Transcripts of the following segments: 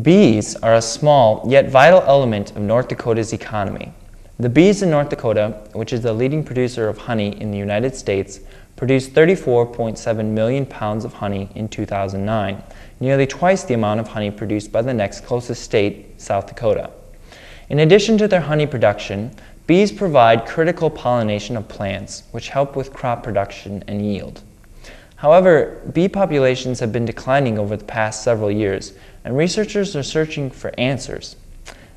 Bees are a small yet vital element of North Dakota's economy. The bees in North Dakota, which is the leading producer of honey in the United States, produced 34.7 million pounds of honey in 2009, nearly twice the amount of honey produced by the next closest state, South Dakota. In addition to their honey production, bees provide critical pollination of plants, which help with crop production and yield. However, bee populations have been declining over the past several years, and researchers are searching for answers.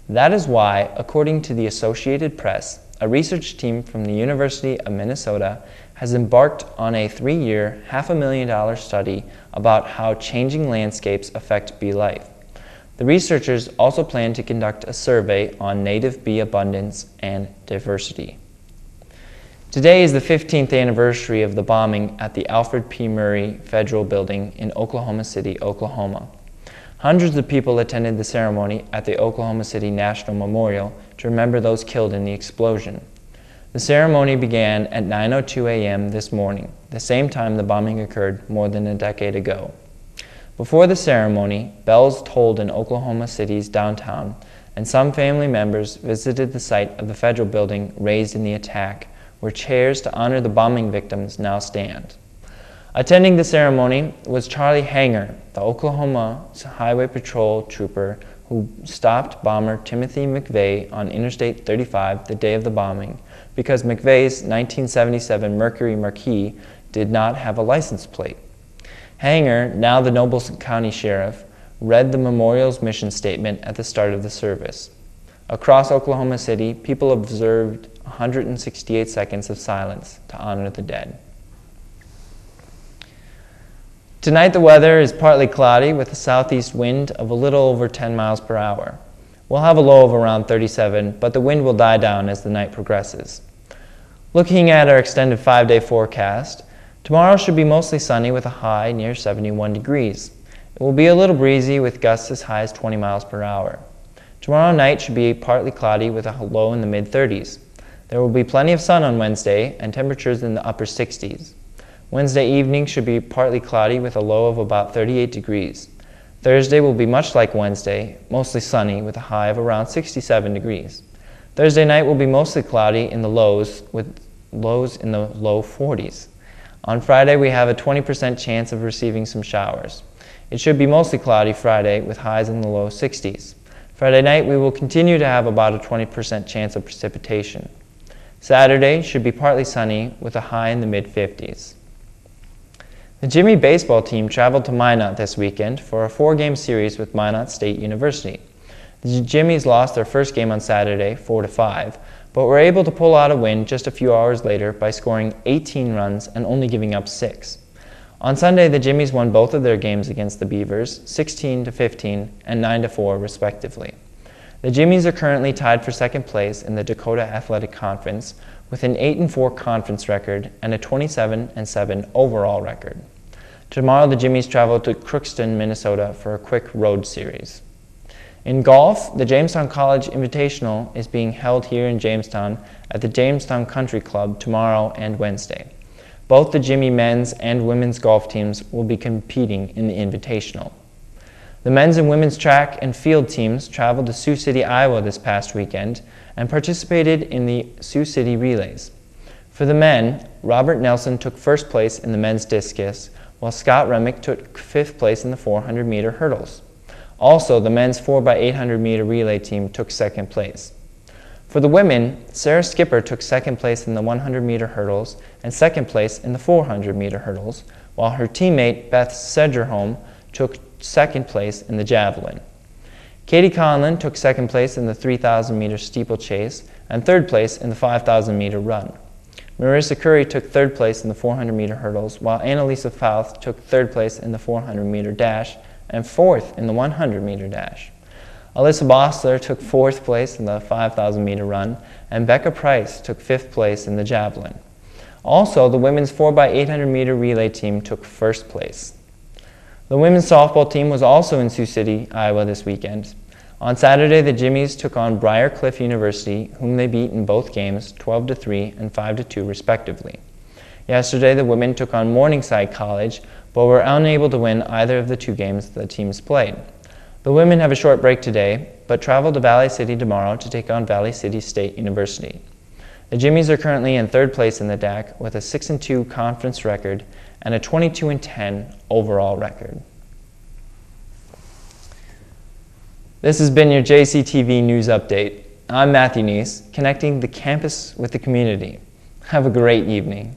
That is why, according to the Associated Press, a research team from the University of Minnesota has embarked on a 3-year, $500,000 study about how changing landscapes affect bee life. The researchers also plan to conduct a survey on native bee abundance and diversity. Today is the 15th anniversary of the bombing at the Alfred P. Murray Federal Building in Oklahoma City, Oklahoma. Hundreds of people attended the ceremony at the Oklahoma City National Memorial to remember those killed in the explosion. The ceremony began at 9:02 a.m. this morning, the same time the bombing occurred more than a decade ago. Before the ceremony, bells tolled in Oklahoma City's downtown, and some family members visited the site of the federal building razed in the attack, where chairs to honor the bombing victims now stand. Attending the ceremony was Charlie Hanger, the Oklahoma Highway Patrol trooper who stopped bomber Timothy McVeigh on Interstate 35 the day of the bombing because McVeigh's 1977 Mercury Marquis did not have a license plate. Hanger, now the Noble County Sheriff, read the memorial's mission statement at the start of the service. Across Oklahoma City, people observed 168 seconds of silence to honor the dead. Tonight the weather is partly cloudy with a southeast wind of a little over 10 miles per hour. We'll have a low of around 37, but the wind will die down as the night progresses. Looking at our extended 5-day forecast, tomorrow should be mostly sunny with a high near 71 degrees. It will be a little breezy with gusts as high as 20 miles per hour. Tomorrow night should be partly cloudy with a low in the mid-30s. There will be plenty of sun on Wednesday and temperatures in the upper 60s. Wednesday evening should be partly cloudy with a low of about 38 degrees. Thursday will be much like Wednesday, mostly sunny with a high of around 67 degrees. Thursday night will be mostly cloudy in the lows with lows in the low 40s. On Friday we have a 20% chance of receiving some showers. It should be mostly cloudy Friday with highs in the low 60s. Friday night we will continue to have about a 20% chance of precipitation. Saturday should be partly sunny with a high in the mid-50s. The Jimmy baseball team traveled to Minot this weekend for a 4-game series with Minot State University. The Jimmies lost their first game on Saturday, 4-5, but were able to pull out a win just a few hours later by scoring 18 runs and only giving up 6. On Sunday, the Jimmies won both of their games against the Beavers, 16-15 and 9-4 respectively. The Jimmies are currently tied for second place in the Dakota Athletic Conference with an 8-4 conference record and a 27-7 overall record. Tomorrow the Jimmies travel to Crookston, Minnesota for a quick road series. In golf, the Jamestown College Invitational is being held here in Jamestown at the Jamestown Country Club tomorrow and Wednesday. Both the Jimmy men's and women's golf teams will be competing in the Invitational. The men's and women's track and field teams traveled to Sioux City, Iowa this past weekend and participated in the Sioux City Relays. For the men, Robert Nelson took first place in the men's discus, while Scott Remick took 5th place in the 400-meter hurdles. Also, the men's 4x800-meter relay team took 2nd place. For the women, Sarah Skipper took 2nd place in the 100-meter hurdles and 2nd place in the 400-meter hurdles, while her teammate Beth Sedgerholm took 2nd place in the javelin. Katie Conlon took 2nd place in the 3,000-meter steeplechase and 3rd place in the 5,000-meter run. Marissa Curry took 3rd place in the 400-meter hurdles, while Annalisa Fouth took 3rd place in the 400-meter dash and 4th in the 100-meter dash. Alyssa Bossler took 4th place in the 5,000-meter run, and Becca Price took 5th place in the javelin. Also, the women's 4x800-meter relay team took 1st place. The women's softball team was also in Sioux City, Iowa this weekend. On Saturday, the Jimmies took on Briar Cliff University, whom they beat in both games 12-3 and 5-2 respectively. Yesterday, the women took on Morningside College, but were unable to win either of the 2 games the teams played. The women have a short break today, but travel to Valley City tomorrow to take on Valley City State University. The Jimmies are currently in third place in the DAC with a 6-2 conference record and a 22-10 overall record. This has been your JCTV News Update. I'm Matthew Nies, connecting the campus with the community. Have a great evening.